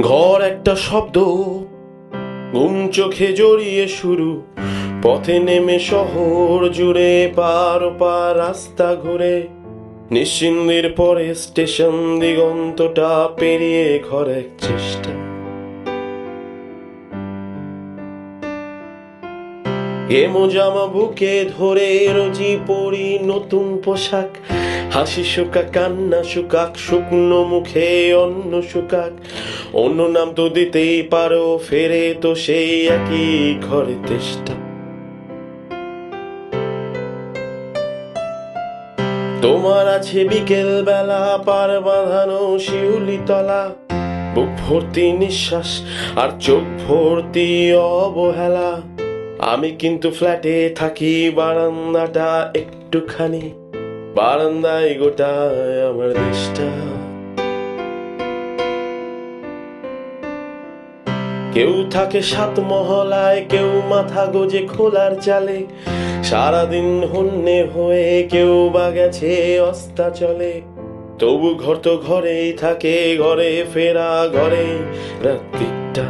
ঘর একটা শব্দ, ঘুম চোখে জড়িয়ে শুরু, পথে নেমে শহর জুড়ে পার পার রাস্তা ঘুরে, নিশ্চিন্দির পরে স্টেশন, দিগন্তটা পেরিয়ে ঘর এক চেষ্টা। এমো জামা বুকে ধরে রোজি পরি নতুন পোশাক, হাসি শুকাক কান্না শুকাক, শুকনো মুখে অন্ন শুকাক, অন্য নাম তো দিতেই পারো, ফেরে তো সেই একই ঘরে তেষ্টা। তোমার আছে বিকেল বেলা পার বাঁধানো শিউলি তলা, বুক ভর্তি নিঃশ্বাস আর চোখ ভর্তি অবহেলা। আমি কিন্তু ফ্ল্যাটে থাকি, বারান্দাটা একটুখানি, বারান্দায় গোটায় আমার দেশটা। কেউ থাকে সাত মহলায়, কেউ মাথা গোজে খোলার চালে, সারাদিন হন্যে হয়ে কেউ বা গেছে অস্তাচলে। তবু ঘর তো ঘরেই থাকে, ঘরে ফেরা ঘরে রাত্রিটা।